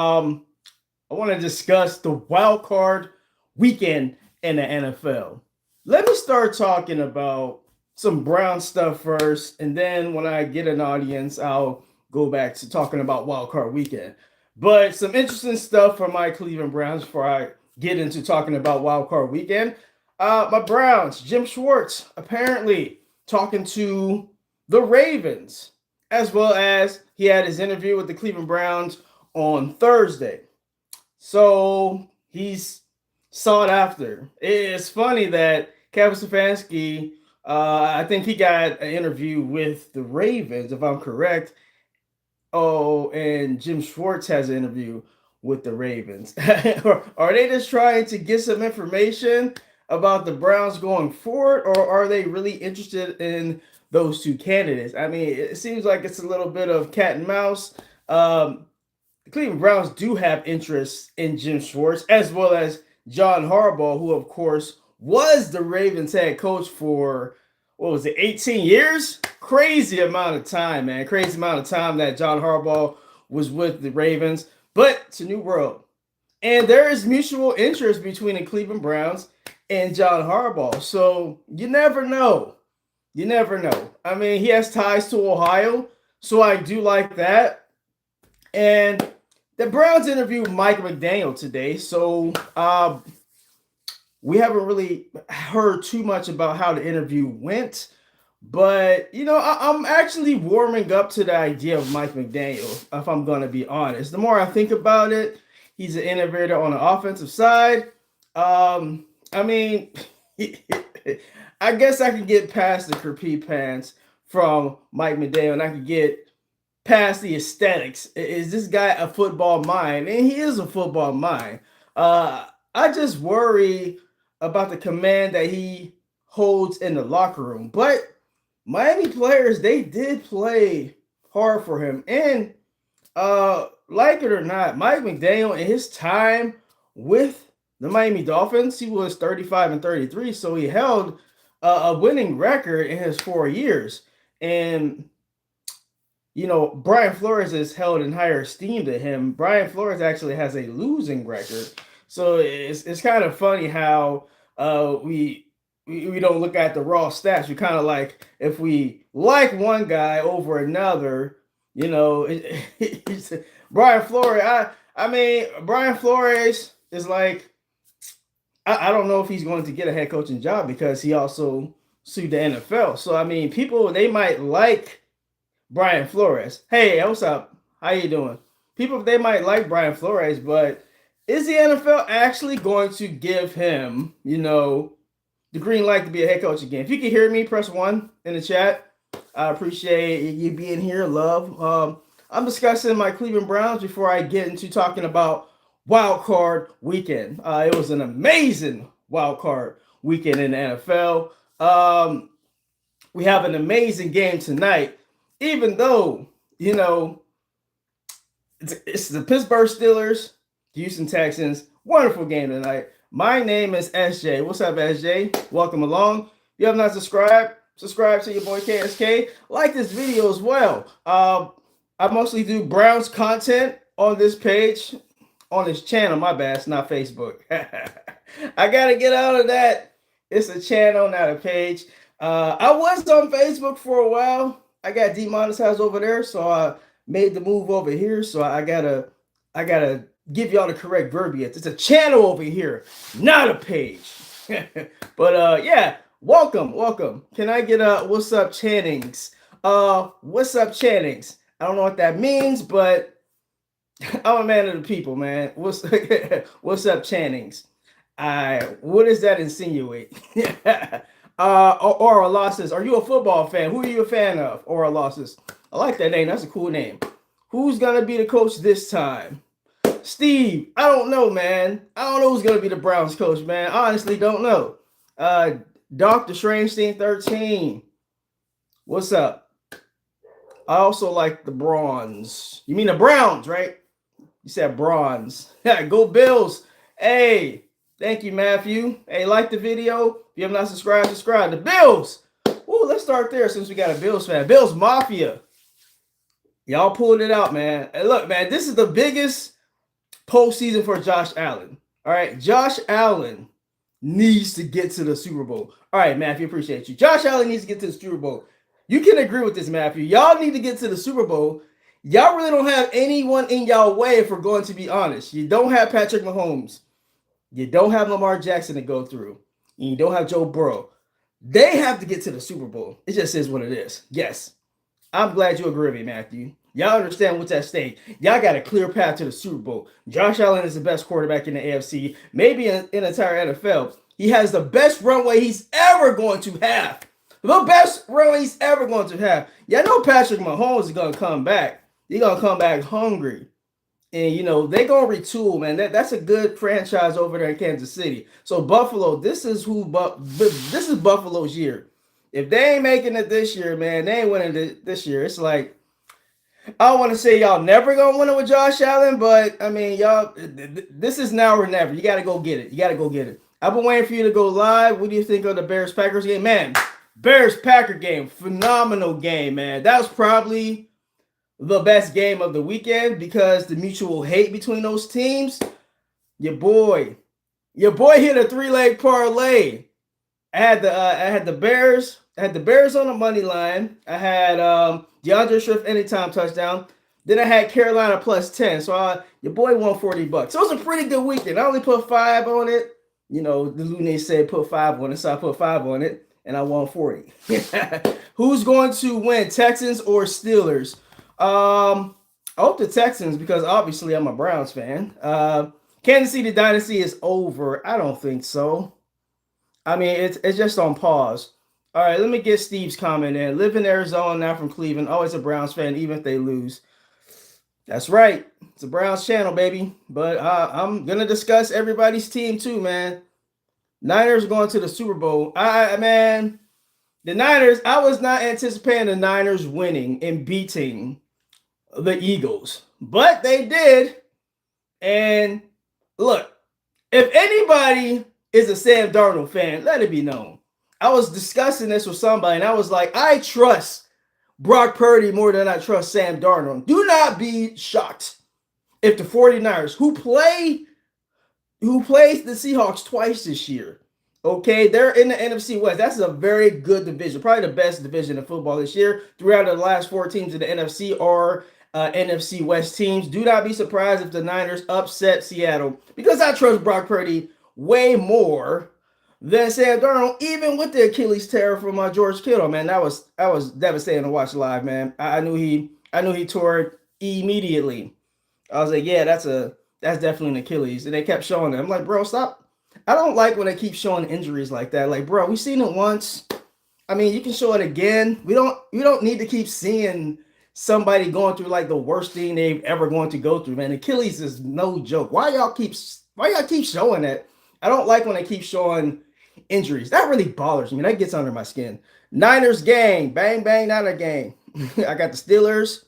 I want to discuss the wild card weekend in the NFL. Let me start talking about some Brown stuff first, and then when I get an audience, I'll go back to talking about wild card weekend. But some interesting stuff for my Cleveland Browns before I get into talking about wild card weekend. My Browns, Jim Schwartz, apparently talking to the Ravens, as well as he had his interview with the Cleveland Browns on Thursday. So he's sought after. It's funny that Kevin Stefanski, I think he got an interview with the Ravens, if I'm correct. Oh, and Jim Schwartz has an interview with the Ravens. Are they just trying to get some information about the Browns going forward, or are they really interested in those two candidates? I mean, it seems like it's a little bit of cat and mouse. The Cleveland Browns do have interest in Jim Schwartz, as well as John Harbaugh, who, of course, was the Ravens head coach for, what was it, 18 years? Crazy amount of time, man. Crazy amount of time that John Harbaugh was with the Ravens. But it's a new world. And there is mutual interest between the Cleveland Browns and John Harbaugh. So you never know. You never know. I mean, he has ties to Ohio, so I do like that. And the Browns interviewed Mike McDaniel today, so we haven't really heard too much about how the interview went. But, I'm actually warming up to the idea of Mike McDaniel, if I'm going to be honest. The more I think about it, he's an innovator on the offensive side. I mean, I guess I could get past the Capri Pants from Mike McDaniel, and I could get past the aesthetics. Is this guy a football mind? And he is a football mind. I just worry about the command that he holds in the locker room. But Miami players, they did play hard for him. And like it or not, Mike McDaniel in his time with the Miami Dolphins, he was 35-33, so he held a winning record in his 4 years. And Brian Flores is held in higher esteem than him. Brian Flores actually has a losing record. So it's kind of funny how we don't look at the raw stats. We kind of like, if we like one guy over another, Brian Flores. I mean, Brian Flores is like, I don't know if he's going to get a head coaching job because he also sued the NFL. So I mean, people, they might like Brian Flores. Hey, what's up? How you doing? People, they might like Brian Flores, but is the NFL actually going to give him, the green light to be a head coach again? If you can hear me, press 1 in the chat. I appreciate you being here, love. I'm discussing my Cleveland Browns before I get into talking about Wild Card Weekend. It was an amazing Wild Card Weekend in the NFL. We have an amazing game tonight, even though, it's the Pittsburgh Steelers, Houston Texans. Wonderful game tonight. My name is SJ. What's up, SJ? Welcome along. If you have not subscribed, subscribe to your boy KSK. Like this video as well. I mostly do Browns content on this page, on this channel. My bad, it's not Facebook. I gotta get out of that. It's a channel, not a page. I was on Facebook for a while. I got demonetized over there, so I made the move over here. So I gotta give y'all the correct verbiage. It's a channel over here, not a page. But yeah, welcome. Can I get a what's up, Channings? What's up, Channings? I don't know what that means, but I'm a man of the people, man. What's up, Channings? What does that insinuate? Aura Losses. Are you a football fan? Who are you a fan of? Aura Losses. I like that name. That's a cool name. Who's gonna be the coach this time? Steve. I don't know, man. I don't know who's gonna be the Browns coach, man. I honestly don't know. Dr. Strange 13. What's up? I also like the Bronze. You mean the Browns, right? You said bronze. Go Bills. Hey, thank you, Matthew. Hey, like the video. If you have not subscribed, subscribe. The Bills. Ooh, let's start there since we got a Bills fan. Bills Mafia. Y'all pulled it out, man. Hey, look, man, this is the biggest postseason for Josh Allen. All right, Josh Allen needs to get to the Super Bowl. All right, Matthew, appreciate you. Josh Allen needs to get to the Super Bowl. You can agree with this, Matthew. Y'all need to get to the Super Bowl. Y'all really don't have anyone in y'all way if we're going to be honest. You don't have Patrick Mahomes. You don't have Lamar Jackson to go through. And you don't have Joe Burrow. They have to get to the Super Bowl. It just is what it is. Yes. I'm glad you agree with me, Matthew. Y'all understand what's at stake. Y'all got a clear path to the Super Bowl. Josh Allen is the best quarterback in the AFC, maybe in the entire NFL. He has the best runway he's ever going to have. The best runway he's ever going to have. Y'all know Patrick Mahomes is going to come back. He's going to come back hungry. And, you know, they're going to retool, man. That's a good franchise over there in Kansas City. So, Buffalo, this is Buffalo's year. If they ain't making it this year, man, they ain't winning this year. It's like, I don't want to say y'all never going to win it with Josh Allen, but, I mean, y'all, this is now or never. You got to go get it. You got to go get it. I've been waiting for you to go live. What do you think of the Bears-Packers game? Man, Bears-Packer game, phenomenal game, man. That was probably the best game of the weekend because the mutual hate between those teams. Your boy hit a 3-leg parlay. I had the Bears. I had the Bears on the money line. I had DeAndre Swift anytime touchdown. Then I had Carolina plus 10. So your boy won $40. So it was a pretty good weekend. I only put 5 on it. You know, the Looney said put 5 on it, so I put 5 on it, and I won 40. Who's going to win, Texans or Steelers? I hope the Texans, because obviously I'm a Browns fan. Kansas City Dynasty is over. I don't think so. I mean, it's just on pause. All right, let me get Steve's comment in. Live in Arizona, now from Cleveland. Always a Browns fan, even if they lose. That's right. It's a Browns channel, baby. But I'm going to discuss everybody's team too, man. Niners going to the Super Bowl. Man, the Niners, I was not anticipating the Niners winning and beating the Eagles. But they did. And look, if anybody is a Sam Darnold fan, let it be known. I was discussing this with somebody, and I was like, I trust Brock Purdy more than I trust Sam Darnold. Do not be shocked if the 49ers, who plays the Seahawks twice this year, okay, they're in the NFC West. That's a very good division, probably the best division in football this year. 3 out of the last 4 teams in the NFC are NFC West teams. Do not be surprised if the Niners upset Seattle, because I trust Brock Purdy way more than Sam Darnold, even with the Achilles tear from George Kittle. Man, that was devastating to watch live, man. I knew he tore it immediately. I was like, yeah, that's definitely an Achilles, and they kept showing it. I'm like, bro, stop. I don't like when they keep showing injuries like that. Like, bro, we've seen it once. I mean, you can show it again. We don't need to keep seeing somebody going through like the worst thing they've ever going to go through, man. Achilles is no joke. Why y'all keep showing that? I don't like when they keep showing injuries. That really bothers me. That gets under my skin. Niners gang. Bang, bang, Niner gang. I got the Steelers.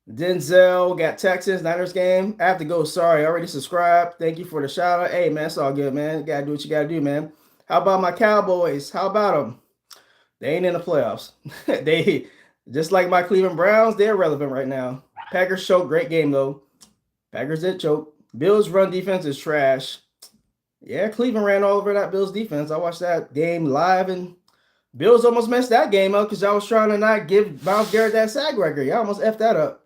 Denzel got Texans. Niners game. I have to go. Sorry, I already subscribed. Thank you for the shout out. Hey, man, it's all good, man. You got to do what you got to do, man. How about my Cowboys? How about them? They ain't in the playoffs. They, just like my Cleveland Browns, they're relevant right now. Packers choke. Great game, though. Packers did choke. Bills run defense is trash. Yeah, Cleveland ran all over that Bills defense. I watched that game live, and Bills almost messed that game up because y'all was trying to not give Myles Garrett that sack record. Y'all almost effed that up.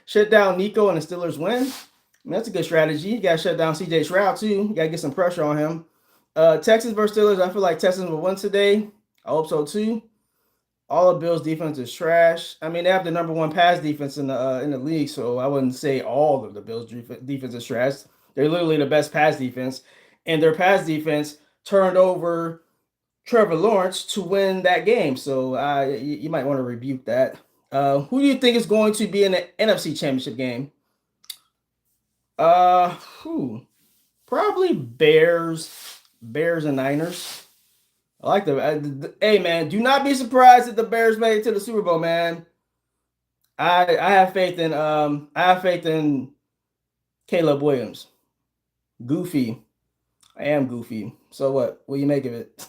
Shut down Nico and the Steelers win. I mean, that's a good strategy. You got to shut down CJ Stroud, too. You got to get some pressure on him. Texans versus Steelers, I feel like Texans will win today. I hope so, too. All of Bills' defense is trash. I mean, they have the number 1 pass defense in the league, so I wouldn't say all of the Bills' defense is trash. They're literally the best pass defense, and their pass defense turned over Trevor Lawrence to win that game. So you might want to rebuke that. Who do you think is going to be in the NFC Championship game? Probably Bears and Niners. I like hey, man, do not be surprised if the Bears made it to the Super Bowl, man. I have faith in Caleb Williams. Goofy. I am goofy. So what? What do you make of it?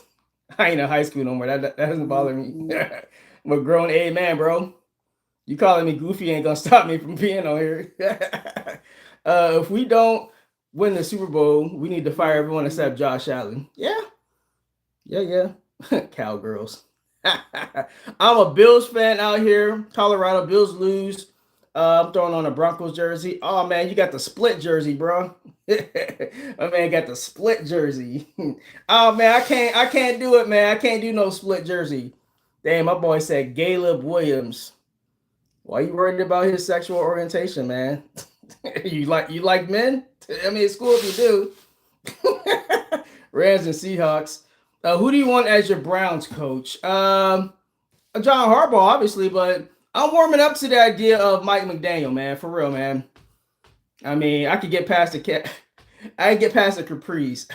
I ain't in high school no more. That doesn't bother me. I'm a grown man, bro. You calling me goofy ain't gonna stop me from being on here. If we don't win the Super Bowl, we need to fire everyone except Josh Allen. Yeah, yeah. Cowgirls. I'm a Bills fan out here. Colorado Bills lose. I'm throwing on a Broncos jersey. Oh man, you got the split jersey, bro. My man got the split jersey. Oh man, I can't do it, man. I can't do no split jersey. Damn, my boy said Caleb Williams. Why you worried about his sexual orientation, man? you like men? I mean, it's cool if you do. Rams and Seahawks. Who do you want as your Browns coach? John Harbaugh, obviously, but I'm warming up to the idea of Mike McDaniel, man. For real, man. I mean, I could get past the cat. I can get past the Caprice.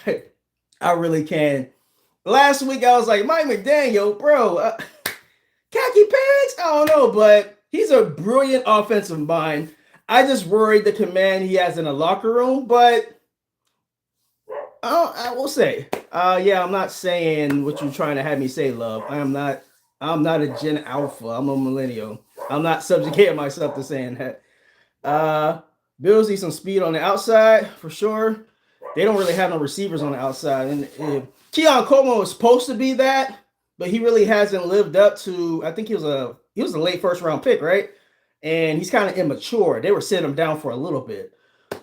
I really can. Last week I was like, Mike McDaniel, bro, khaki pants? I don't know, but he's a brilliant offensive mind. I just worried the command he has in the locker room, but I will say, yeah, I'm not saying what you're trying to have me say, love. I'm not a Gen Alpha. I'm a millennial. I'm not subjugating myself to saying that. Bills need some speed on the outside for sure. They don't really have no receivers on the outside, and Keon Coleman was supposed to be that, but he really hasn't lived up to. I think he was a late first round pick, right? And he's kind of immature. They were sitting him down for a little bit.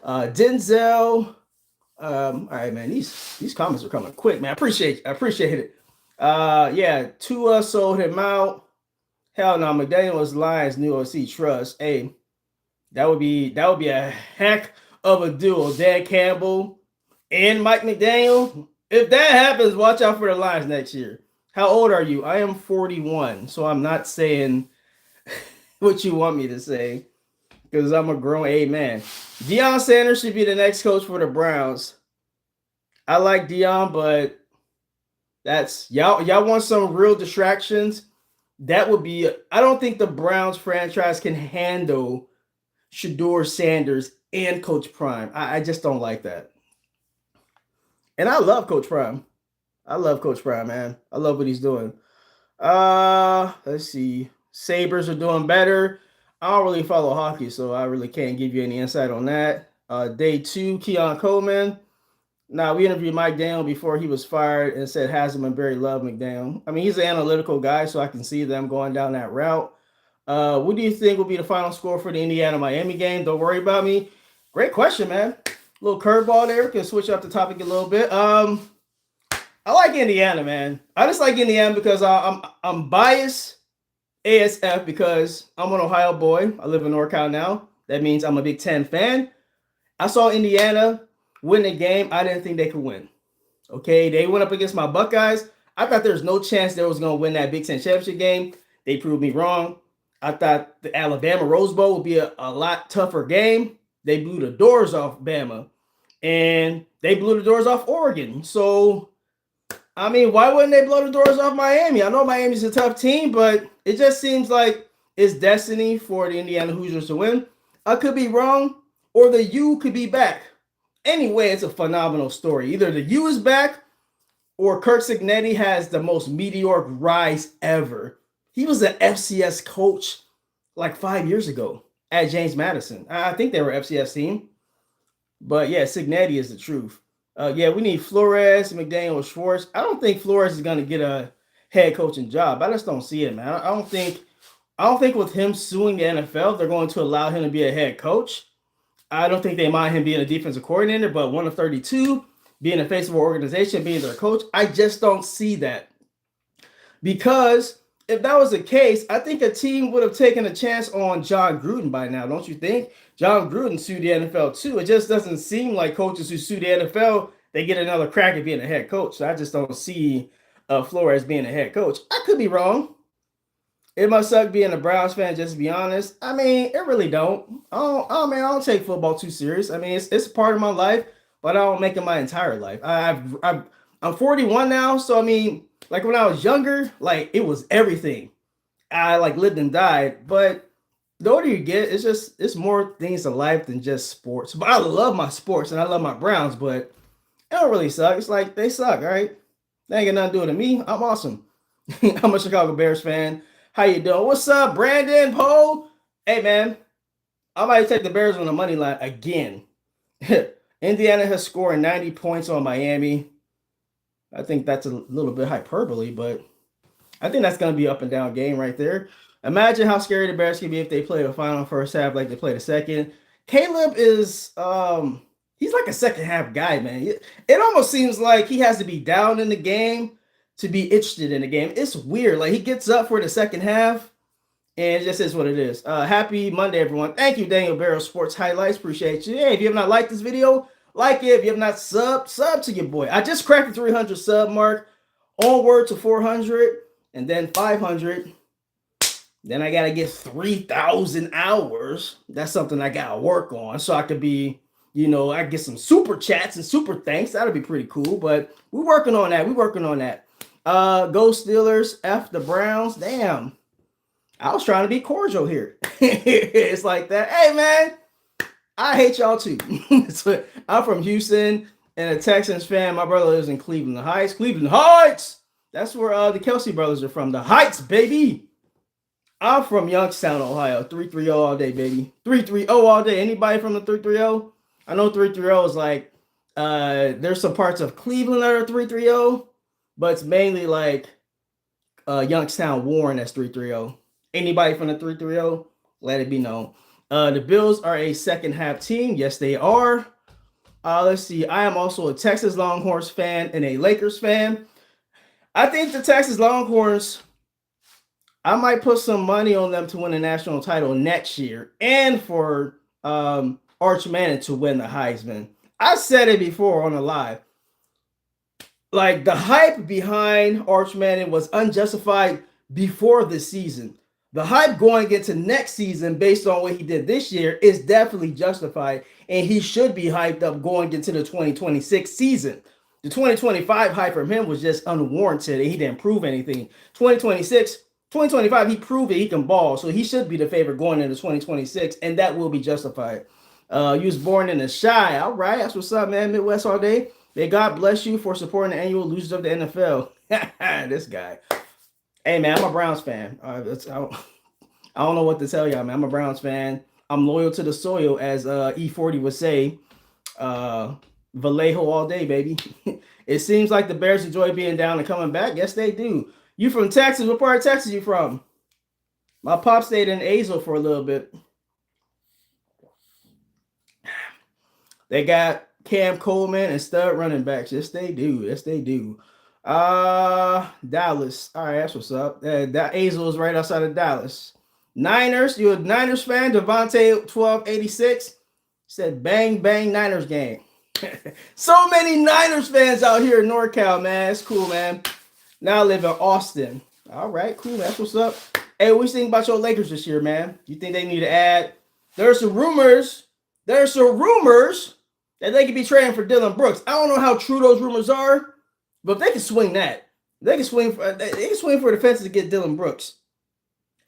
Denzel. All right, man. These comments are coming quick, man. I appreciate it. Yeah, Tua sold him out. Hell no, McDaniel was Lions new OC trust. Hey, that would be a heck of a duo. Dan Campbell and Mike McDaniel. If that happens, watch out for the Lions next year. How old are you? I am 41, so I'm not saying what you want me to say because I'm a grown man. Deion Sanders should be the next coach for the Browns. I like Deion, but that's y'all want some real distractions. That would be. I don't think the Browns franchise can handle Shedeur Sanders and Coach Prime. I just don't like that. And I love Coach Prime. Man. I love what he's doing. Let's see. Sabres are doing better. I don't really follow hockey, so I really can't give you any insight on that. Day 2, Keon Coleman. Now, we interviewed Mike Daniel before he was fired and said Haslam and Barry love McDaniel. I mean, he's an analytical guy, so I can see them going down that route. What do you think will be the final score for the Indiana-Miami game? Don't worry about me. Great question, man. A little curveball there. We can switch up the topic a little bit. I like Indiana, man. I just like Indiana because I'm biased ASF because I'm an Ohio boy. I live in NorCal now. That means I'm a Big Ten fan. I saw Indiana win the game. I didn't think they could win. Okay, they went up against my Buckeyes. I thought there was no chance they was going to win that Big Ten championship game. They proved me wrong. I thought the Alabama Rose Bowl would be a lot tougher game. They blew the doors off Bama. And they blew the doors off Oregon. So, I mean, why wouldn't they blow the doors off Miami? I know Miami's a tough team, but it just seems like it's destiny for the Indiana Hoosiers to win. I could be wrong, or the U could be back. Anyway, it's a phenomenal story. Either the U is back, or Kirk Cignetti has the most meteoric rise ever. He was an FCS coach like 5 years ago at James Madison. I think they were FCS team. But yeah, Cignetti is the truth. Yeah, we need Flores, McDaniel, Schwartz. I don't think Flores is going to get a head coaching job. I just don't see it, man. I don't think with him suing the NFL, they're going to allow him to be a head coach. I don't think they mind him being a defensive coordinator, but 1 of 32, being a face of an organization, being their coach, I just don't see that. Because if that was the case, I think a team would have taken a chance on John Gruden by now, don't you think? John Gruden sued the NFL too. It just doesn't seem like coaches who sue the NFL, they get another crack at being a head coach. So I just don't see Flores being a head coach. I could be wrong. It must suck being a Browns fan, just to be honest. I mean, it really don't. Oh man, I don't take football too serious. I mean, it's part of my life, but I don't make it my entire life. I'm 41 now, so I mean, like when I was younger, like it was everything. I like lived and died. But the older you get, it's more things in life than just sports. But I love my sports and I love my Browns, but it don't really suck. It's like they suck, all right? They ain't got nothing to do with me. I'm awesome. I'm a Chicago Bears fan. How you doing? What's up, Brandon Poe? Hey man, I might take the Bears on the money line again. Indiana has scored 90 points on Miami. I think that's a little bit hyperbole, but I think that's going to be up and down game right there. Imagine how scary the Bears can be if they play the final first half like they played the second. Caleb is he's like a second half guy, man. It almost seems like he has to be down in the game to be interested in the game. It's weird. Like he gets up for the second half and it just is what it is. Happy Monday, everyone. Thank you, Daniel Barrow Sports Highlights. Appreciate you. Hey, if you have not liked this video, like it. If you have not sub to your boy. I just cracked the 300 sub mark. Onward to 400 and then 500. Then I got to get 3,000 hours. That's something I got to work on so I could be, I get some super chats and super thanks. That'll be pretty cool. But we're working on that. Go Steelers, F the Browns. Damn. I was trying to be cordial here. It's like that. Hey, man, I hate y'all too. So I'm from Houston and a Texans fan. My brother lives in Cleveland Heights. Cleveland Heights. That's where the Kelsey brothers are from. The Heights, baby. I'm from Youngstown, Ohio. 330 all day, baby. 330 all day. Anybody from the 330? I know 330 is like, there's some parts of Cleveland that are 330, but it's mainly like Youngstown, Warren, that's 330. Anybody from the 330? Let it be known. The Bills are a second half team. Yes, they are. Let's see. I am also a Texas Longhorns fan and a Lakers fan. I think the Texas Longhorns, I might put some money on them to win the national title next year and for Arch Manning to win the Heisman. I said it before on the live. Like the hype behind Arch Manning was unjustified before the season. The hype going into next season based on what he did this year is definitely justified, and he should be hyped up going into the 2026 season. The 2025 hype from him was just unwarranted, and he didn't prove anything. 2025, he proved that he can ball, so he should be the favorite going into 2026, and that will be justified. You was born in the Shy. All right, that's what's up, man. Midwest all day. May God bless you for supporting the annual losers of the NFL. This guy. Hey, man, I'm a Browns fan. I don't know what to tell y'all, man. I'm a Browns fan. I'm loyal to the soil, as E40 would say. Vallejo all day, baby. It seems like the Bears enjoy being down and coming back. Yes, they do. You from Texas? What part of Texas you from? My pop stayed in Azle for a little bit. They got Cam Coleman and stud running backs. Yes, they do. Dallas. All right, that's what's up. That Azle is right outside of Dallas. Niners. You a Niners fan? Devontae 1286 said, "Bang bang Niners game." So many Niners fans out here in NorCal, man. It's cool, man. Now I live in Austin. All right, cool. That's what's up. Hey, what you think about your Lakers this year, man? You think they need to add? There's some rumors that they could be trading for Dylan Brooks. I don't know how true those rumors are, but if they can swing that, they can swing for the fences to get Dylan Brooks.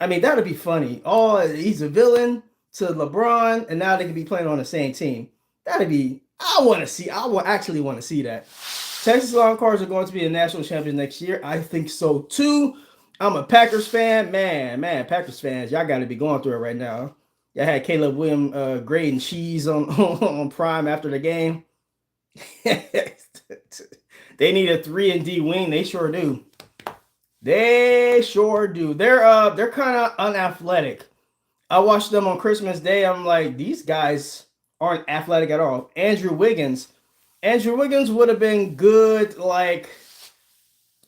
I mean, that would be funny. Oh, he's a villain to LeBron, and now they could be playing on the same team. That'd be. I will actually want to see that. Texas Longhorns are going to be the national champions next year. I think so too. I'm a Packers fan. Man, Packers fans, y'all got to be going through it right now. Y'all had Caleb Williams grading cheese on Prime after the game. They need a 3-and-D wing. They sure do. They're kind of unathletic. I watched them on Christmas Day. I'm like, these guys aren't athletic at all. Andrew Wiggins would have been good like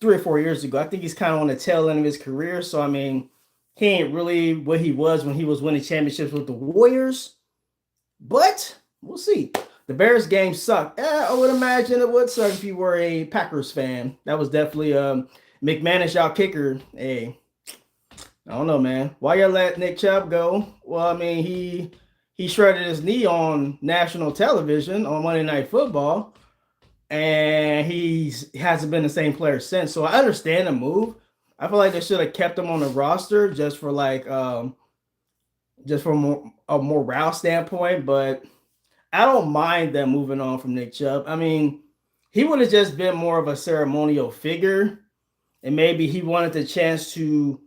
3 or 4 years ago. I think he's kind of on the tail end of his career. So, I mean, he ain't really what he was when he was winning championships with the Warriors. But we'll see. The Bears game sucked. I would imagine it would suck if you were a Packers fan. That was definitely McManus, y'all kicker. Hey, I don't know, man. Why you let Nick Chubb go? Well, I mean, he shredded his knee on national television on Monday Night Football, and he hasn't been the same player since. So I understand the move. I feel like they should have kept him on the roster just for a morale standpoint. But I don't mind them moving on from Nick Chubb. I mean, he would have just been more of a ceremonial figure, and maybe he wanted the chance to,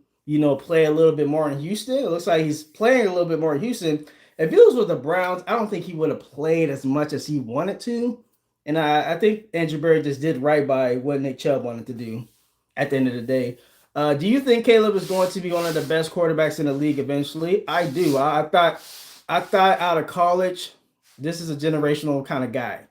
play a little bit more in Houston. It looks like he's playing a little bit more in Houston. If he was with the Browns, I don't think he would have played as much as he wanted to. And I think Andrew Berry just did right by what Nick Chubb wanted to do at the end of the day. Do you think Caleb is going to be one of the best quarterbacks in the league eventually? I do. I thought out of college, this is a generational kind of guy.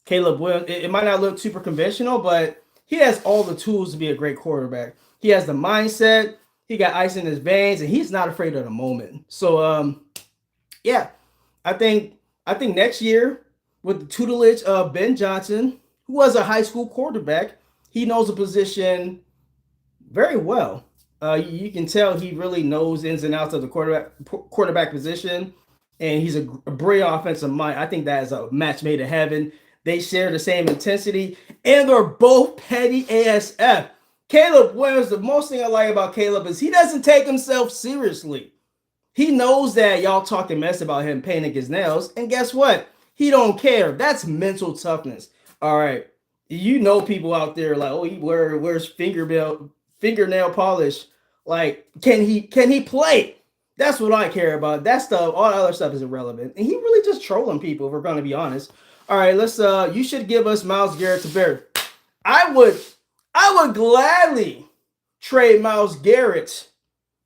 Caleb Williams. It might not look super conventional, but he has all the tools to be a great quarterback. He has the mindset. He got ice in his veins, and he's not afraid of the moment. So, yeah, I think next year with the tutelage of Ben Johnson, who was a high school quarterback, he knows the position very well. You can tell he really knows ins and outs of the quarterback position, and he's a brilliant offensive mind. I think that is a match made in heaven. They share the same intensity, and they're both petty ASF. Caleb Williams, the most thing I like about Caleb is he doesn't take himself seriously. He knows that y'all talking mess about him painting his nails, and guess what? He don't care. That's mental toughness. All right, you know people out there like, oh, he wears fingernail polish. Like, can he play? That's what I care about. That stuff, all the other stuff is irrelevant. And he really just trolling people, if we're gonna be honest. All right, let's you should give us Myles Garrett to Bears. I would gladly trade Myles Garrett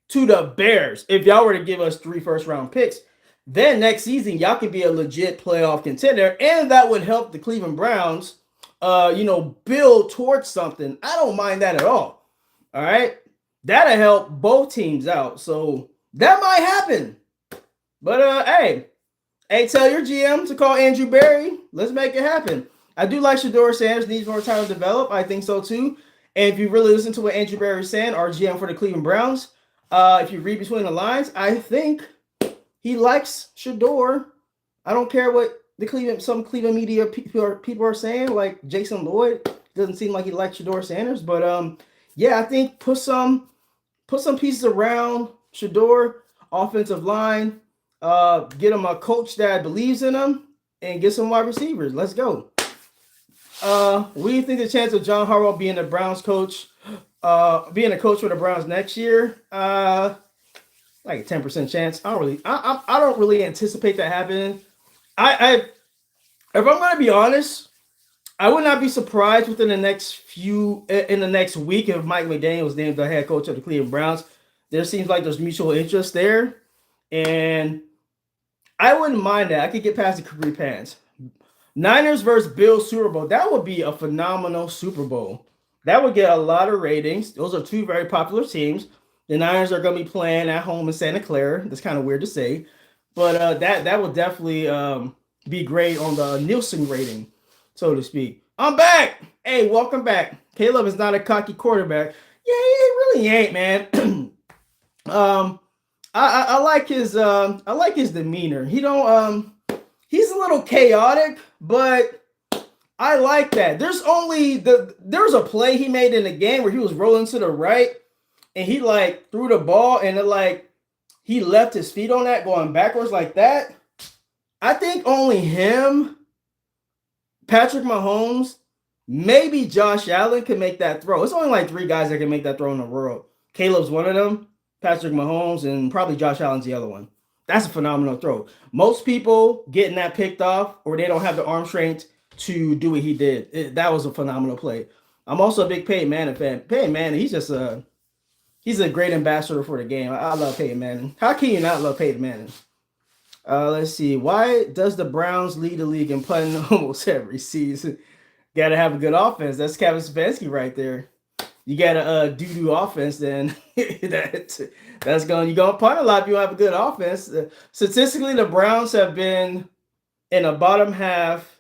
to the Bears if y'all were to give us 3 first-round picks. Then next season, y'all could be a legit playoff contender, and that would help the Cleveland Browns, build towards something. I don't mind that at all. All right, that'll help both teams out. So that might happen. But hey, tell your GM to call Andrew Berry. Let's make it happen. I do like Shedeur Sanders needs more time to develop. I think so too. And if you really listen to what Andrew Berry is saying, our GM for the Cleveland Browns, if you read between the lines, I think he likes Shedeur. I don't care what some Cleveland media people are saying, like Jason Lloyd. Doesn't seem like he likes Shedeur Sanders, but yeah, I think put some pieces around Shedeur, offensive line, get him a coach that believes in him, and get some wide receivers. Let's go. What do you think the chance of John Harbaugh being the Browns coach, being a coach for the Browns next year? Like a 10% chance. I don't really anticipate that happening. If I'm going to be honest, I would not be surprised in the next week if Mike McDaniel was named the head coach of the Cleveland Browns. There seems like there's mutual interest there, and I wouldn't mind that. I could get past the career pants. Niners versus Bills Super Bowl. That would be a phenomenal Super Bowl. That would get a lot of ratings. Those are two very popular teams. The Niners are going to be playing at home in Santa Clara. That's kind of weird to say, but that would definitely be great on the Nielsen rating, so to speak. I'm back. Hey, welcome back. Caleb is not a cocky quarterback. Yeah, he really ain't, man. I like his demeanor. He's a little chaotic, but I like that. There's a play he made in the game where he was rolling to the right and he like threw the ball and he left his feet on that going backwards like that. I think only him, Patrick Mahomes, maybe Josh Allen can make that throw. It's only like 3 guys that can make that throw in the world. Caleb's one of them, Patrick Mahomes, and probably Josh Allen's the other one. That's a phenomenal throw. Most people getting that picked off or they don't have the arm strength to do what he did. That was a phenomenal play. I'm also a big Peyton Manning fan. Peyton Manning, he's a great ambassador for the game. I love Peyton Manning. How can you not love Peyton Manning? Let's see. Why does the Browns lead the league in punting almost every season? Got to have a good offense. That's Kevin Stefanski right there. You got a doo-doo offense, then you're going to punt a lot if you have a good offense. Statistically, the Browns have been in the bottom half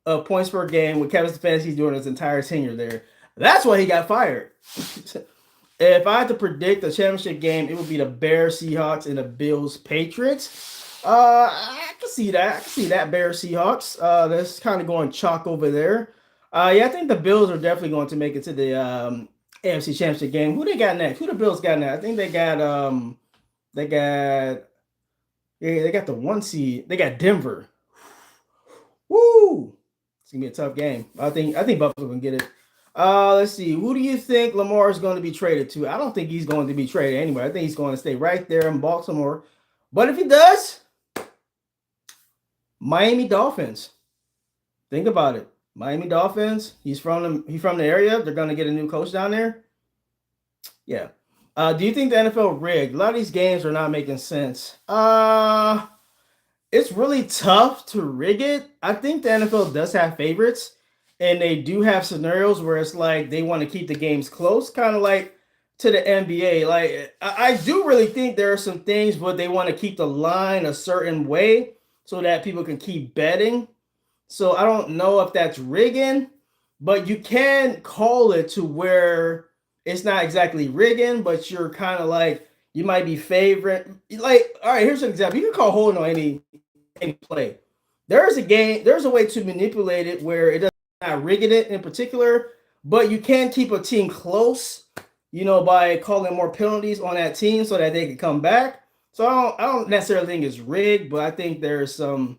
of points per game with Kevin Stefanski doing his entire tenure there. That's why he got fired. If I had to predict a championship game, it would be the Bears, Seahawks, and the Bills, Patriots. I can see that Bears, Seahawks. That's kind of going chalk over there. I think the Bills are definitely going to make it to the AFC Championship game. Who they got next? Who the Bills got next? I think they got the 1 seed. They got Denver. Woo! It's gonna be a tough game. I think Buffalo can get it. Let's see. Who do you think Lamar is going to be traded to? I don't think he's going to be traded anywhere. I think he's going to stay right there in Baltimore. But if he does, Miami Dolphins. Think about it. Miami Dolphins. He's from the area. They're gonna get a new coach down there. Yeah. Do you think the NFL rigged? A lot of these games are not making sense. It's really tough to rig it. I think the NFL does have favorites, and they do have scenarios where it's like they want to keep the games close, kind of like to the NBA. Like I do really think there are some things, but they want to keep the line a certain way so that people can keep betting. So I don't know if that's rigging, but you can call it to where it's not exactly rigging, but you're kind of like you might be favorite. Like, all right, here's an example. You can call holding on any play. There's a way to manipulate it where it does not rigging it in particular, but you can keep a team close, by calling more penalties on that team so that they can come back. So I don't necessarily think it's rigged, but I think there's some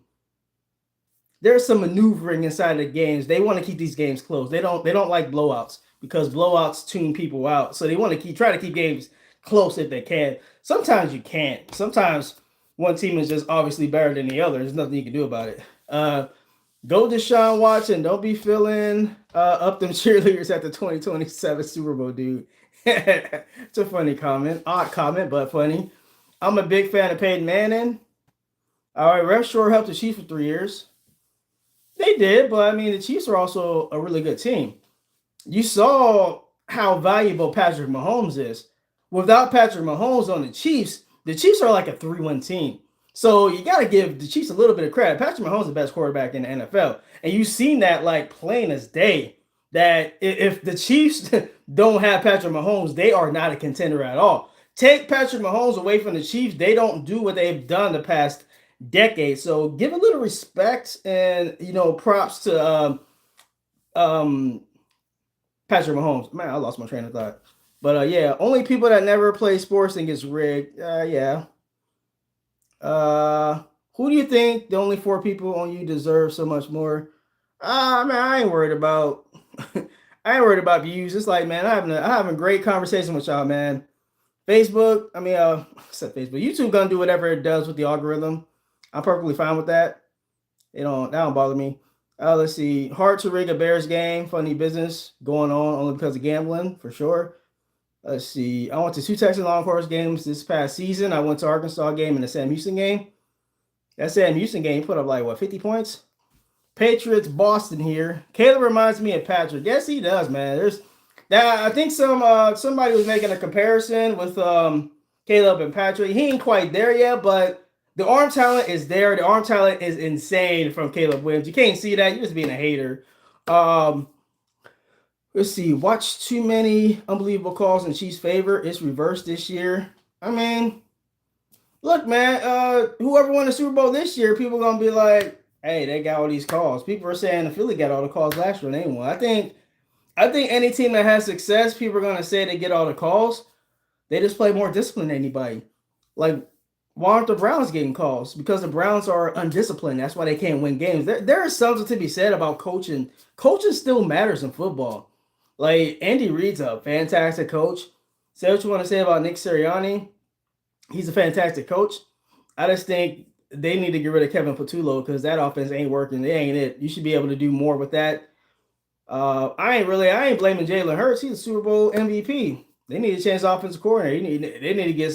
maneuvering inside the games. They want to keep these games close. They don't like blowouts because blowouts tune people out. So they want to try to keep games close if they can. Sometimes you can't. Sometimes one team is just obviously better than the other. There's nothing you can do about it. Go Deshaun Watson. Don't be filling up them cheerleaders at the 2027 Super Bowl, dude. It's a funny comment. Odd comment, but funny. I'm a big fan of Peyton Manning. All right, Ref sure helped the Chiefs for 3 years. They did, but I mean, the Chiefs are also a really good team. You saw how valuable Patrick Mahomes is. Without Patrick Mahomes on the Chiefs are like a 3-1 team. So you got to give the Chiefs a little bit of credit. Patrick Mahomes is the best quarterback in the NFL. And you've seen that like plain as day, that if the Chiefs don't have Patrick Mahomes, they are not a contender at all. Take Patrick Mahomes away from the Chiefs, they don't do what they've done the past decade. So give a little respect and props to Patrick Mahomes. Man, I lost my train of thought. But yeah, only people that never play sports think it's rigged. Yeah. Who do you think the only 4 people on you deserve so much more? Man, I ain't worried about I ain't worried about views. It's like, man, I'm having a great conversation with y'all, man. Facebook, except Facebook, YouTube gonna do whatever it does with the algorithm. I'm perfectly fine with that. That don't bother me. Let's see. Hard to rig a Bears game. Funny business going on only because of gambling, for sure. Let's see. I went to 2 Texas Longhorns games this past season. I went to Arkansas game and the Sam Houston game. That Sam Houston game put up 50 points? Patriots, Boston here. Caleb reminds me of Patrick. Yes, he does, man. I think somebody was making a comparison with Caleb and Patrick. He ain't quite there yet, but the arm talent is there. The arm talent is insane from Caleb Williams. You can't see that. You're just being a hater. Let's see. Watch too many unbelievable calls in Chiefs' favor. It's reversed this year. I mean, look, man. Whoever won the Super Bowl this year, people are gonna be like, "Hey, they got all these calls." People are saying the Philly got all the calls last year and they won. I think any team that has success, people are gonna say they get all the calls. They just play more disciplined than anybody. Like, why aren't the Browns getting calls? Because the Browns are undisciplined. That's why they can't win games. There is something to be said about coaching. Coaching still matters in football. Like, Andy Reid's a fantastic coach. Say what you want to say about Nick Sirianni. He's a fantastic coach. I just think they need to get rid of Kevin Patullo because that offense ain't working. It ain't it. You should be able to do more with that. I ain't blaming Jalen Hurts. He's a Super Bowl MVP. They need to change the offensive coordinator. They need to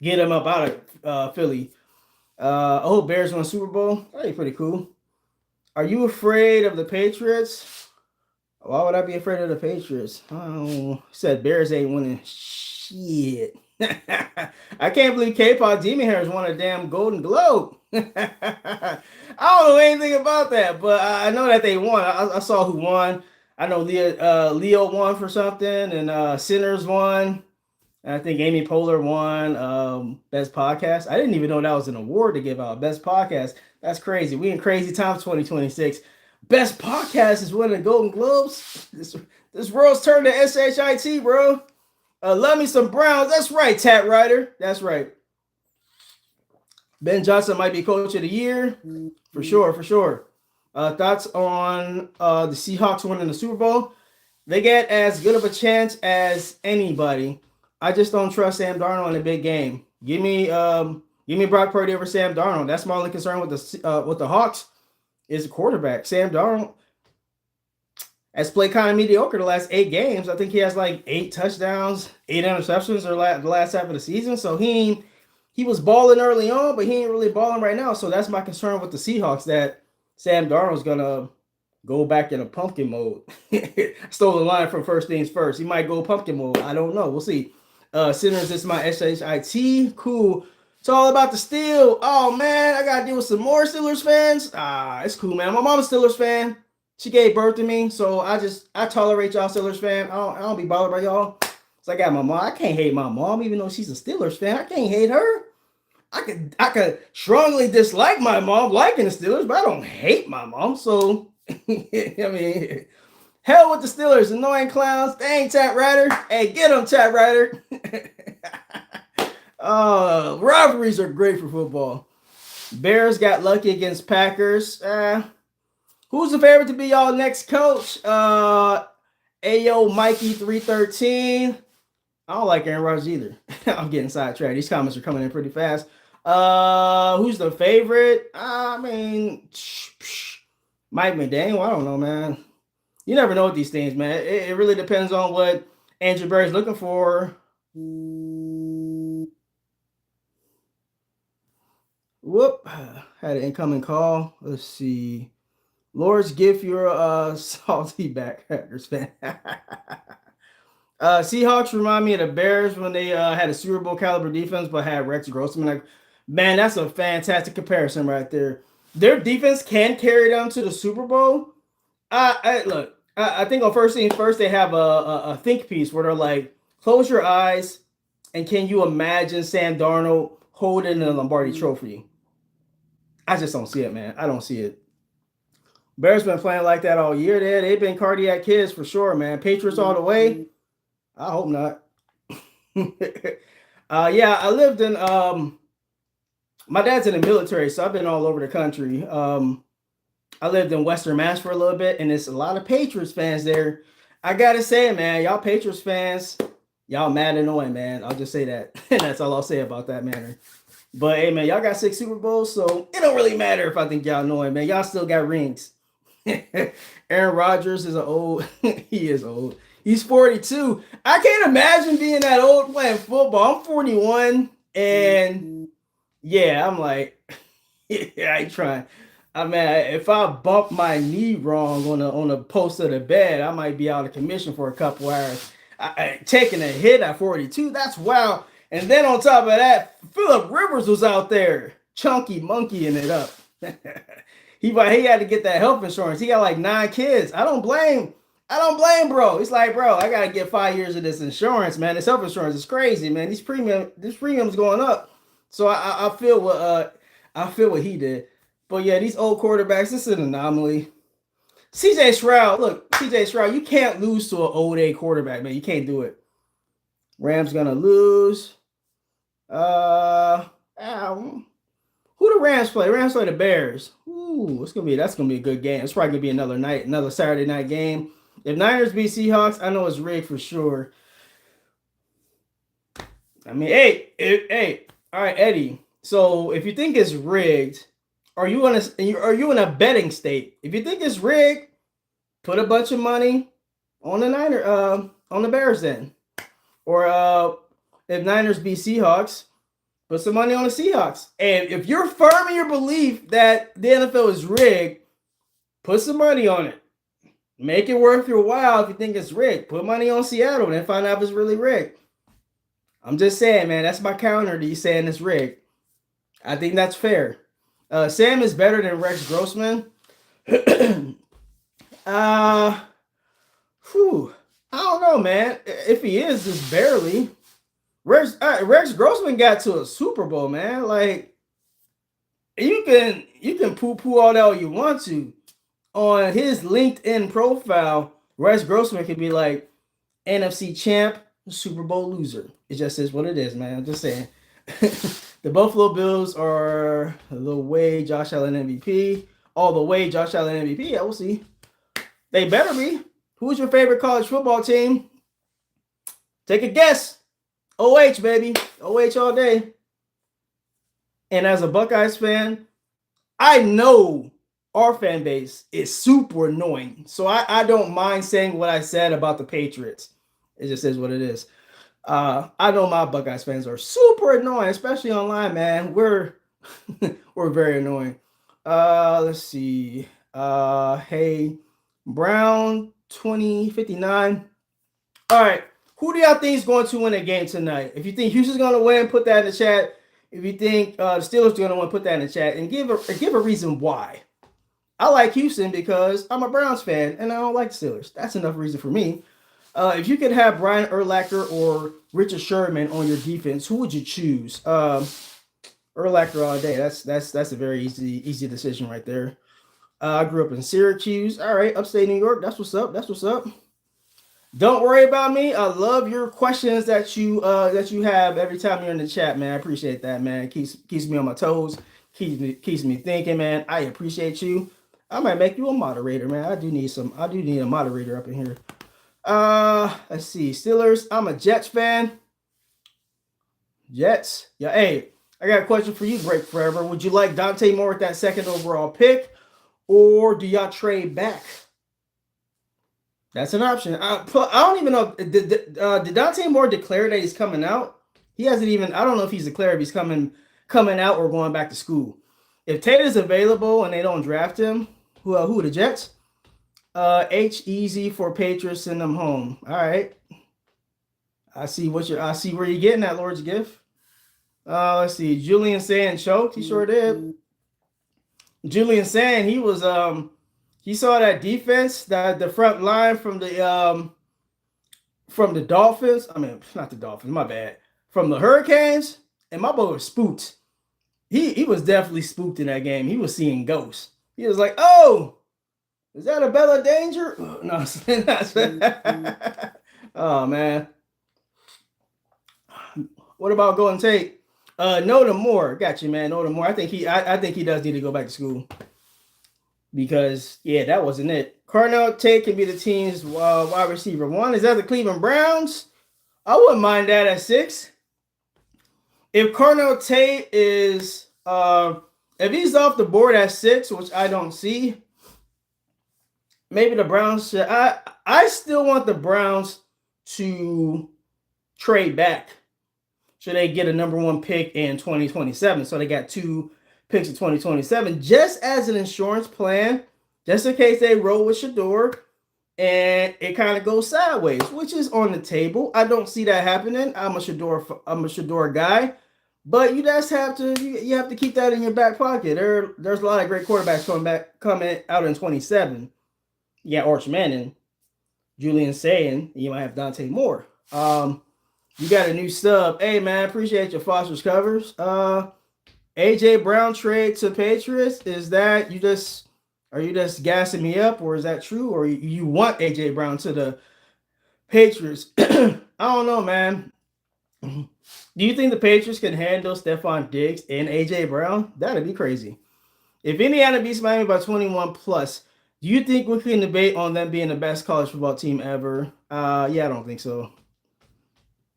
get him up out of Philly. I hope Bears win Super Bowl. That'd be pretty cool. Are you afraid of the Patriots? Why would I be afraid of the Patriots? Oh, said Bears ain't winning shit. I can't believe K-pop Demon Harris won a damn Golden Globe. I don't know anything about that, but I know that they won. I saw who won. I know Leo won for something, and Sinners won. And I think Amy Poehler won Best Podcast. I didn't even know that was an award to give out. Best Podcast. That's crazy. We in crazy times 2026. Best Podcast is winning Golden Globes. This world's turned to SHIT, bro. Love me some Browns. That's right, Tat Ryder. That's right. Ben Johnson might be coach of the year. For sure. Thoughts on the Seahawks winning the Super Bowl? They get as good of a chance as anybody. I just don't trust Sam Darnold in a big game. Give me Give me Brock Purdy over Sam Darnold. That's my only concern with the Hawks is the quarterback. Sam Darnold has played kind of mediocre the last 8 games. I think he has like 8 touchdowns, 8 interceptions the last half of the season. So he was balling early on, but he ain't really balling right now. So that's my concern with the Seahawks, that Sam Darnold's gonna go back in a pumpkin mode. Stole the line from First Things First. He might go pumpkin mode. I don't know. We'll see. Sinners, this is my SHIT. Cool. It's all about the Steel. Oh, man, I got to deal with some more Steelers fans. It's cool, man. My mom's a Steelers fan. She gave birth to me, so I tolerate y'all Steelers fan. I don't be bothered by y'all. So I got my mom. I can't hate my mom, even though she's a Steelers fan. I can't hate her. I could strongly dislike my mom liking the Steelers, but I don't hate my mom. So, I mean, hell with the Steelers, annoying clowns. They ain't Tat Ryder. Hey, get them, Tat Ryder. Rivalries are great for football. Bears got lucky against Packers. Who's the favorite to be y'all next coach? Ayo Mikey 313. I don't like Aaron Rodgers either. I'm getting sidetracked. These comments are coming in pretty fast. Who's the favorite? I mean, Mike McDaniel. I don't know, man. You never know with these things, man. It really depends on what Andrew Berry's looking for. Whoop. Had an incoming call. Let's see. Lord's gift, you're a salty Packers fan. Seahawks remind me of the Bears when they had a Super Bowl caliber defense but had Rex Grossman. Like, man, that's a fantastic comparison right there. Their defense can carry them to the Super Bowl. Look, I think on First Things First, they have a think piece where they're like, close your eyes, and can you imagine Sam Darnold holding the Lombardi Trophy? I just don't see it, man. I don't see it. Bears been playing like that all year. They've been cardiac kids for sure, man. Patriots all the way. I hope not. Yeah, I lived in my dad's in the military, so I've been all over the country. I lived in Western Mass for a little bit, and there's a lot of Patriots fans there. I gotta say, man, y'all Patriots fans, y'all mad annoying, man. I'll just say that. That's all I'll say about that matter. But hey, man, y'all got 6 Super Bowls, so it don't really matter if I think y'all annoying, man. Y'all still got rings. Aaron Rodgers is he is old. He's 42. I can't imagine being that old playing football. I'm 41, and yeah, I'm like, yeah, I ain't trying. I mean, if I bump my knee wrong on the post of the bed, I might be out of commission for a couple hours. Taking a hit at 42, that's wild. And then on top of that, Phillip Rivers was out there, chunky monkeying it up. He had to get that health insurance. He got like 9 kids. I don't blame bro. He's like, bro, I gotta get 5 years of this insurance, man. This health insurance is crazy, man. This premium's going up. So I feel what he did. But yeah, these old quarterbacks, this is an anomaly. CJ Stroud, you can't lose to an old A quarterback, man. You can't do it. Rams gonna lose. Who the Rams play? Rams play the Bears. Ooh, that's gonna be a good game. It's probably gonna be another Saturday night game. If Niners beat Seahawks, I know it's rigged for sure. I mean, hey, all right, Eddie. So if you think it's rigged, are you in a betting state? If you think it's rigged, put a bunch of money on the Bears then. Or if Niners beat Seahawks, put some money on the Seahawks. And if you're firm in your belief that the NFL is rigged, put some money on it. Make it worth your while if you think it's rigged. Put money on Seattle and then find out if it's really rigged. I'm just saying, man, that's my counter to you saying it's rigged. I think that's fair. Sam is better than Rex Grossman. I don't know, man. If he is, just barely. Rex Grossman got to a Super Bowl, man. Like, you can poo-poo all that all you want to. On his LinkedIn profile, Rex Grossman could be like NFC champ, Super Bowl loser. It just is what it is, man. I'm just saying. The Buffalo Bills are the way Josh Allen MVP. All the way Josh Allen MVP. Yeah, we'll see. They better be. Who's your favorite college football team? Take a guess. OH, baby. OH all day. And as a Buckeyes fan, I know our fan base is super annoying. So I don't mind saying what I said about the Patriots. It just is what it is. I know my Buckeyes fans are super annoying, especially online, man. We're very annoying. Let's see. Hey, Brown 2059. All right. Who do y'all think is going to win a game tonight? If you think Houston's going to win, put that in the chat. If you think the Steelers are going to win, put that in the chat and give a reason why. I like Houston because I'm a Browns fan and I don't like the Steelers. That's enough reason for me. If you could have Brian Urlacher or Richard Sherman on your defense, who would you choose? Urlacher all day. That's a very easy decision right there. I grew up in Syracuse. All right, upstate New York. That's what's up. That's what's up. Don't worry about me. I love your questions that you have every time you're in the chat, man. I appreciate that, man. It keeps me on my toes. Keeps me thinking, man. I appreciate you. I might make you a moderator, man. I do need a moderator up in here. Let's see. Steelers. I'm a Jets fan. Jets. Yeah, hey, I got a question for you, Break Forever. Would you like Dante Moore with that second overall pick? Or do y'all trade back? That's an option. I don't even know. Did Dante Moore declare that he's coming out? He hasn't even. I don't know if he's declared if he's coming out or going back to school. If Tate is available and they don't draft him, who the Jets? H easy for Patriots, send them home. All right. I see where you're getting at, Lord's gift. Let's see. Julian Sand choked. He sure did. Julian Sand, he was he saw that defense, that the front line from the Dolphins. I mean, not the Dolphins, my bad. From the Hurricanes, and my boy was spooked. He was definitely spooked in that game. He was seeing ghosts. He was like, "Oh, is that a Bella Danger?" No, oh man. What about Golden Tate? No to more. Got you, man. No to more. I think he does need to go back to school. Because, yeah, that wasn't it. Carnell Tate can be the team's wide receiver 1. Is that the Cleveland Browns? I wouldn't mind that at 6. If Carnell Tate is, if he's off the board at 6, which I don't see, maybe the Browns should. I still want the Browns to trade back. Should they get a number 1 pick in 2027? So they got 2 picks in 2027, just as an insurance plan, just in case they roll with Shador and it kind of goes sideways, which is on the table. I don't see that happening. I'm a Shador guy, but you just have to keep that in your back pocket. There's a lot of great quarterbacks coming out in 27. You got Arch Manning, Julian Sayin, you might have Dante Moore. You got a new sub. Hey man, appreciate your Foster's covers. AJ Brown trade to Patriots. Is that are you just gassing me up, or is that true? Or you want AJ Brown to the Patriots? I don't know, man. Do you think the Patriots can handle Stephon Diggs and AJ Brown? That'd be crazy. If Indiana beats Miami by 21 plus, do you think we can debate on them being the best college football team ever? Yeah, I don't think so.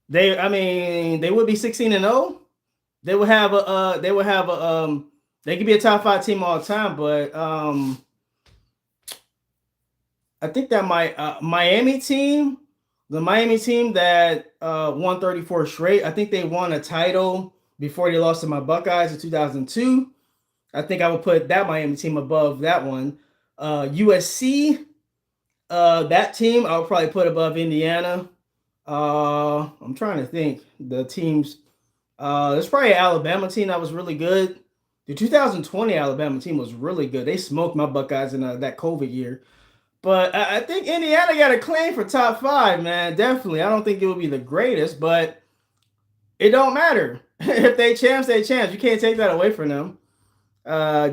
They would be 16-0. They could be a top 5 team all the time, but I think that the Miami team that won 34 straight, I think they won a title before they lost to my Buckeyes in 2002. I think I would put that Miami team above that one. USC, that team I would probably put above Indiana. I'm trying to think the teams. There's probably an Alabama team that was really good. The 2020 Alabama team was really good. They smoked my Buckeyes in that COVID year. But I think Indiana got a claim for top 5, man. Definitely. I don't think it will be the greatest, but it don't matter. If they champs, they champs. You can't take that away from them.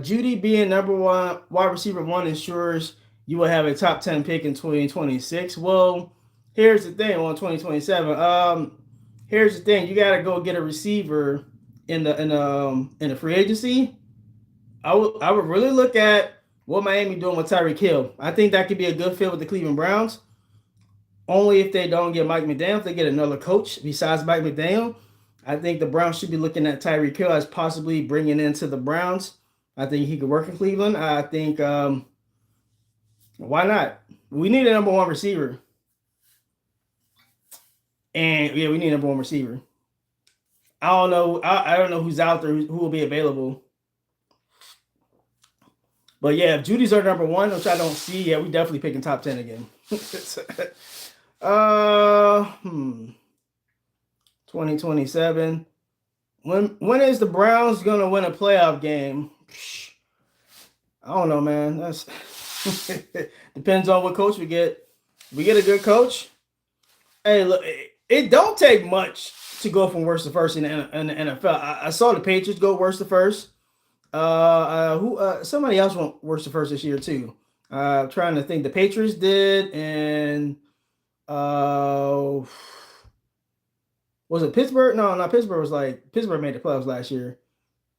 Judy being number 1 wide receiver 1 ensures you will have a top 10 pick in 2026. Well, here's the thing on 2027. Here's the thing: you gotta go get a receiver in the free agency. I would really look at what Miami doing with Tyreek Hill. I think that could be a good fit with the Cleveland Browns. Only if they don't get Mike McDaniel, if they get another coach besides Mike McDaniel. I think the Browns should be looking at Tyreek Hill as possibly bringing into the Browns. I think he could work in Cleveland. I think why not? We need a number one receiver, and yeah, we need a number one receiver. I don't know. I don't know who's out there, who will be available. But yeah, if Judy's our number one, which I don't see, yeah, we definitely picking top 10 again. uh, hmm. 2027. When is the Browns gonna win a playoff game? I don't know, man. That's depends on what coach we get. If we get a good coach. Hey, look, it don't take much to go from worst to first in the NFL. I saw the Patriots go worst to first. Somebody else went worst to first this year too. Trying to think. The Patriots did, and was it Pittsburgh? No, not Pittsburgh. Was like Pittsburgh made the playoffs last year.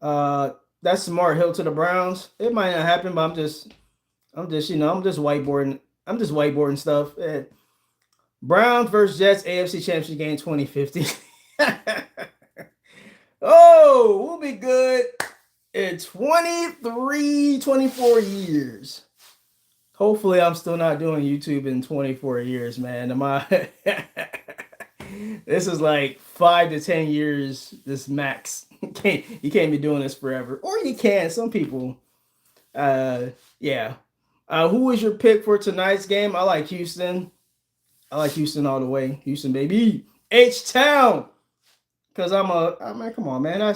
That's Smart Hill to the Browns. It might not happen, but I'm just whiteboarding. I'm just whiteboarding stuff. Browns versus Jets AFC Championship game 2050. Oh, we'll be good in 23, 24 years. Hopefully, I'm still not doing YouTube in 24 years, man. This is like 5 to 10 years, this max. You can't be doing this forever. Or you can. Some people. Yeah. Who is your pick for tonight's game? I like Houston. I like Houston all the way. Houston, baby. H-Town. Because come on, man. I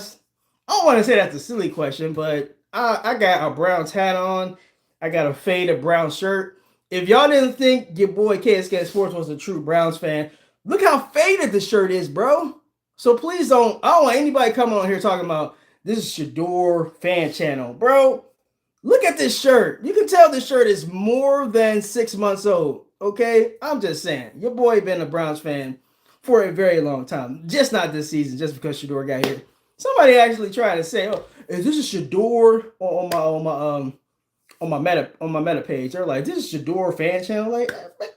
don't want to say that's a silly question, but I got a Browns hat on. I got a faded brown shirt. If y'all didn't think your boy KSK Sports was a true Browns fan, look how faded the shirt is, bro. So please I don't want anybody coming on here talking about this is Shador fan channel. Bro, look at this shirt. You can tell this shirt is more than 6 months old. Okay? I'm just saying. Your boy been a Browns fan for a very long time. Just not this season, just because Shador got here. Somebody actually tried to say, "Oh, is this a Shador on my meta page?" They're like, "This is Shador fan channel." Like,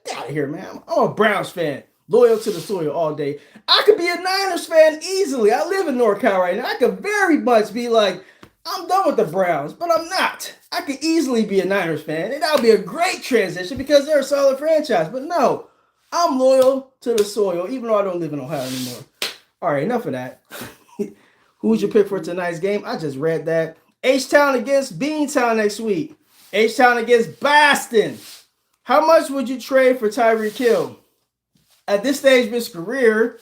get out of here, man. I'm a Browns fan. Loyal to the soil all day. I could be a Niners fan easily. I live in NorCal right now. I could very much be like, I'm done with the Browns, but I'm not. I could easily be a Niners fan, and that would be a great transition because they're a solid franchise. But no, I'm loyal to the soil, even though I don't live in Ohio anymore. All right, enough of that. Who's your pick for tonight's game? I just read that. H-Town against Beantown next week. H-Town against Boston. How much would you trade for Tyreek Hill? At this stage of his career,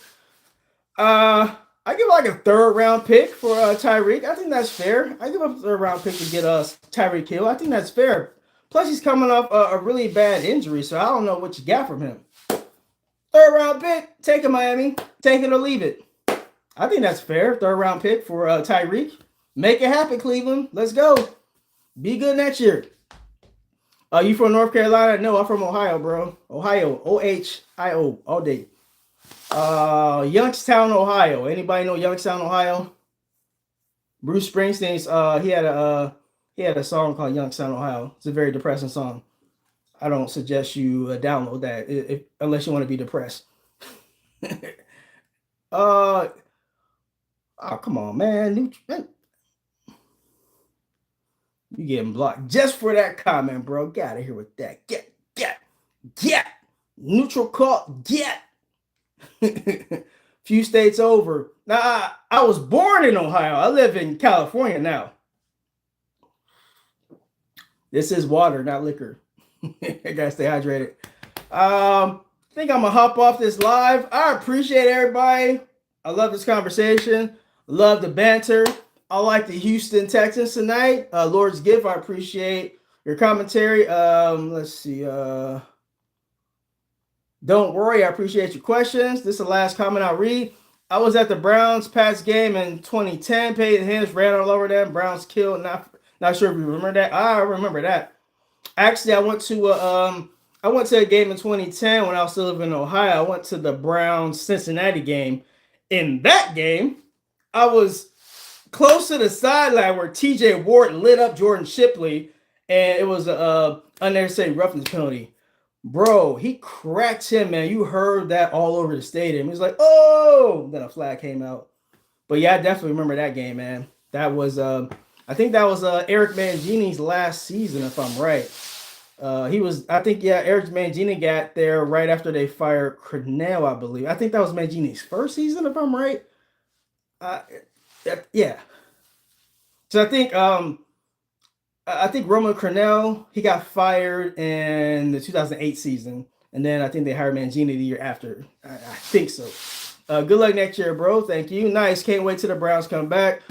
I give like a third round pick for Tyreek. I think that's fair. I give up a third round pick to get us Tyreek Hill. I think that's fair. Plus, he's coming off a really bad injury, so I don't know what you got from him. Third round pick, take it, Miami. Take it or leave it. I think that's fair. Third round pick for Tyreek. Make it happen, Cleveland. Let's go. Be good next year. You from North Carolina? No, I'm from Ohio, bro. Ohio. O-H-I-O. All day. Youngstown, Ohio. Anybody know Youngstown, Ohio? Bruce Springsteen's he had a song called Youngstown, Ohio. It's a very depressing song. I don't suggest you download that unless you want to be depressed. Oh, come on, man. You getting blocked just for that comment, bro. Get out of here with that. Get. Neutral call, get. Few states over. Now, I was born in Ohio. I live in California now. This is water, not liquor. I gotta stay hydrated. I think I'm gonna hop off this live. I appreciate everybody. I love this conversation. Love the banter. I like the Houston Texans tonight. Lord's gift. I appreciate your commentary. Let's see. Don't worry. I appreciate your questions. This is the last comment I'll read. I was at the Browns-Pats game in 2010. Peyton Hillis ran all over them. Browns killed. Not sure if you remember that. I remember that. Actually, I went to a game in 2010 when I was still living in Ohio. I went to the Browns-Cincinnati game. In that game, I was close to the sideline where T.J. Ward lit up Jordan Shipley, and it was a unnecessary roughness penalty. Bro, he cracked him, man. You heard that all over the stadium. He was like, oh! Then a flag came out. But yeah, I definitely remember that game, man. That was I think that was Eric Mangini's last season, if I'm right. He was, I think, yeah, Eric Mangini got there right after they fired Cornell, I believe. I think that was Mangini's first season, if I'm right. Uh, yeah. So I think Roman Cornell, he got fired in the 2008 season, and then I think they hired Mangini the year after. I think so. Good luck next year, bro. Thank you. Nice. Can't wait till the Browns come back.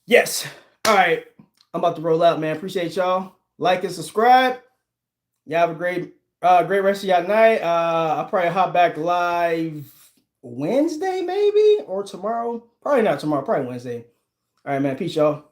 Yes. All right. I'm about to roll out, man. Appreciate y'all. Like and subscribe. Y'all have a great rest of y'all night. I'll probably hop back live Wednesday, maybe, or tomorrow. Probably not tomorrow. Probably Wednesday. All right, man. Peace, y'all.